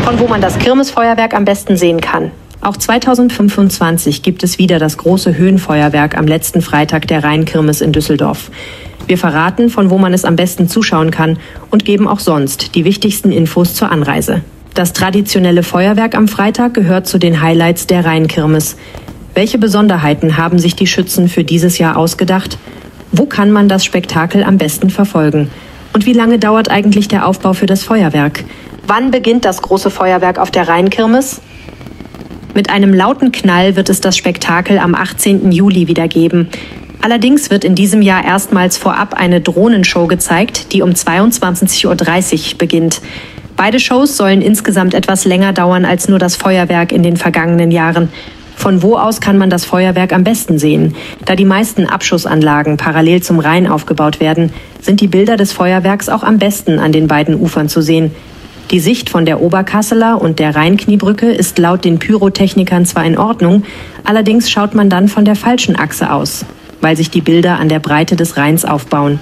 von wo man das Kirmesfeuerwerk am besten sehen kann. Auch 2025 gibt es wieder das große Höhenfeuerwerk am letzten Freitag der Rheinkirmes in Düsseldorf. Wir verraten, von wo man es am besten zuschauen kann und geben auch sonst die wichtigsten Infos zur Anreise. Das traditionelle Feuerwerk am Freitag gehört zu den Highlights der Rheinkirmes. Welche Besonderheiten haben sich die Schützen für dieses Jahr ausgedacht? Wo kann man das Spektakel am besten verfolgen? Und wie lange dauert eigentlich der Aufbau für das Feuerwerk? Wann beginnt das große Feuerwerk auf der Rheinkirmes? Mit einem lauten Knall wird es das Spektakel am 18. Juli wieder geben. Allerdings wird in diesem Jahr erstmals vorab eine Drohnenshow gezeigt, die um 22:30 Uhr beginnt. Beide Shows sollen insgesamt etwas länger dauern als nur das Feuerwerk in den vergangenen Jahren. Von wo aus kann man das Feuerwerk am besten sehen? Da die meisten Abschussanlagen parallel zum Rhein aufgebaut werden, sind die Bilder des Feuerwerks auch am besten an den beiden Ufern zu sehen. Die Sicht von der Oberkasseler und der Rheinkniebrücke ist laut den Pyrotechnikern zwar in Ordnung, allerdings schaut man dann von der falschen Achse aus, weil sich die Bilder an der Breite des Rheins aufbauen.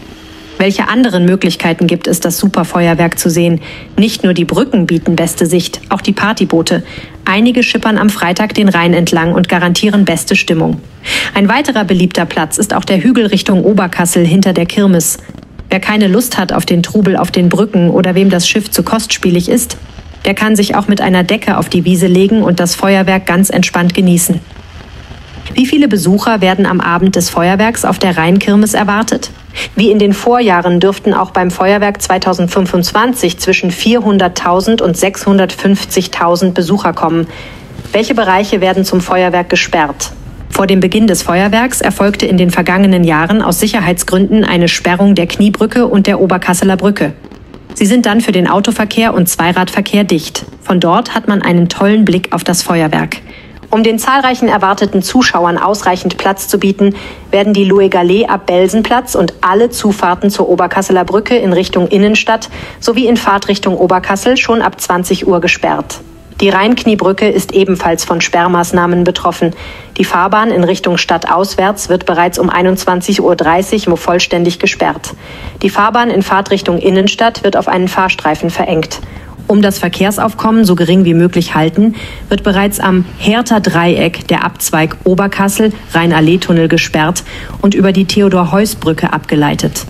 Welche anderen Möglichkeiten gibt es, das Superfeuerwerk zu sehen? Nicht nur die Brücken bieten beste Sicht, auch die Partyboote. Einige schippern am Freitag den Rhein entlang und garantieren beste Stimmung. Ein weiterer beliebter Platz ist auch der Hügel Richtung Oberkassel hinter der Kirmes. Wer keine Lust hat auf den Trubel auf den Brücken oder wem das Schiff zu kostspielig ist, der kann sich auch mit einer Decke auf die Wiese legen und das Feuerwerk ganz entspannt genießen. Wie viele Besucher werden am Abend des Feuerwerks auf der Rheinkirmes erwartet? Wie in den Vorjahren dürften auch beim Feuerwerk 2025 zwischen 400.000 und 650.000 Besucher kommen. Welche Bereiche werden zum Feuerwerk gesperrt? Vor dem Beginn des Feuerwerks erfolgte in den vergangenen Jahren aus Sicherheitsgründen eine Sperrung der Kniebrücke und der Oberkasseler Brücke. Sie sind dann für den Autoverkehr und Zweiradverkehr dicht. Von dort hat man einen tollen Blick auf das Feuerwerk. Um den zahlreichen erwarteten Zuschauern ausreichend Platz zu bieten, werden die Louis Gallet ab Belsenplatz und alle Zufahrten zur Oberkasseler Brücke in Richtung Innenstadt sowie in Fahrtrichtung Oberkassel schon ab 20 Uhr gesperrt. Die Rheinkniebrücke ist ebenfalls von Sperrmaßnahmen betroffen. Die Fahrbahn in Richtung Stadt auswärts wird bereits um 21:30 Uhr vollständig gesperrt. Die Fahrbahn in Fahrtrichtung Innenstadt wird auf einen Fahrstreifen verengt. Um das Verkehrsaufkommen so gering wie möglich halten, wird bereits am Hertha Dreieck der Abzweig Oberkassel Rhein-Allee-Tunnel gesperrt und über die Theodor-Heuss-Brücke abgeleitet.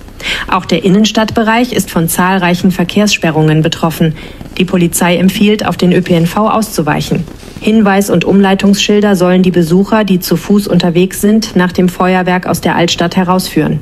Auch der Innenstadtbereich ist von zahlreichen Verkehrssperrungen betroffen. Die Polizei empfiehlt, auf den ÖPNV auszuweichen. Hinweis- und Umleitungsschilder sollen die Besucher, die zu Fuß unterwegs sind, nach dem Feuerwerk aus der Altstadt herausführen.